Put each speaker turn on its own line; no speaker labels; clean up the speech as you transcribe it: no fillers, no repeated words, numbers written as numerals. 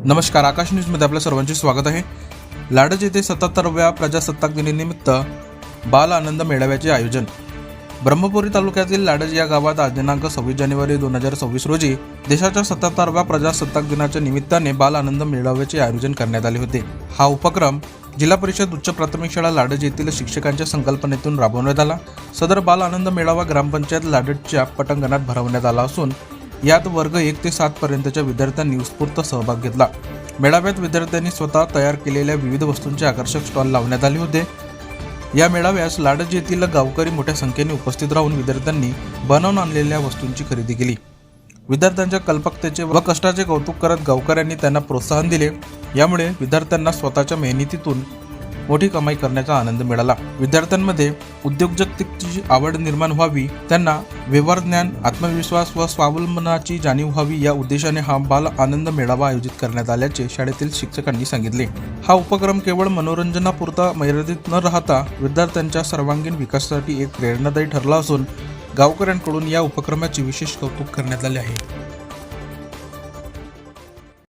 नमस्कार, आकाश न्यूजमध्ये आपल्या सर्वांचे स्वागत आहे। लाडज येथे 77व्या प्रजासत्ताक दिनानिमित्त बाल आनंद मेळाव्याचे आयोजन। ब्रह्मपुरी तालुक्यातील लाडज या गावात आज दिनांक 26 जानेवारी 2026 रोजी देशाच्या 77व्या प्रजासत्ताक दिनाच्या निमित्ताने बाल आनंद मेळाव्याचे आयोजन करण्यात आले होते। हा उपक्रम जिल्हा परिषद उच्च प्राथमिक शाळा लाडज येथील शिक्षकांच्या संकल्पनेतून राबवण्यात आला। सदर बाल आनंद मेळावा ग्रामपंचायत लाडजच्या पटांगणात भरवण्यात आला असून यात वर्ग 1 ते 7 पर्यंतच्या विद्यार्थ्यांनी उत्स्फूर्त सहभाग घेतला। मेळाव्यात विद्यार्थ्यांनी स्वतः तयार केलेल्या विविध वस्तूंचे आकर्षक स्टॉल लावण्यात आले होते। या मेळाव्यास लाडज येथील गावकरी मोठ्या संख्येने उपस्थित राहून विद्यार्थ्यांनी बनवून आणलेल्या वस्तूंची खरेदी केली। विद्यार्थ्यांच्या कल्पकतेचे व कष्टाचे कौतुक करत गावकऱ्यांनी त्यांना प्रोत्साहन दिले। यामुळे विद्यार्थ्यांना स्वतःच्या मेहनतीतून मोठी कमाई करण्याचा आनंद मिळाला। विद्यार्थ्यांमध्ये उद्योजकतेची आवड निर्माण व्हावी, त्यांना व्यवहार ज्ञान, आत्मविश्वास व स्वावलंबनाची जाणीव व्हावी या उद्देशाने हा बाल आनंद मेळावा आयोजित करण्यात आल्याचे शाळेतील शिक्षकांनी सांगितले। हा उपक्रम केवळ मनोरंजनापुरता मर्यादित न राहता विद्यार्थ्यांच्या सर्वांगीण विकासासाठी एक प्रेरणादायी ठरला असून गावकऱ्यांकडून या उपक्रमाचे विशेष कौतुक करण्यात आले आहे।